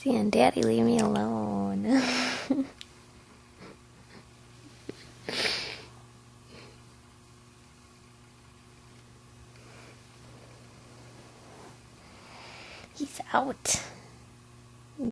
Roxy and Daddy, leave me alone. He's out.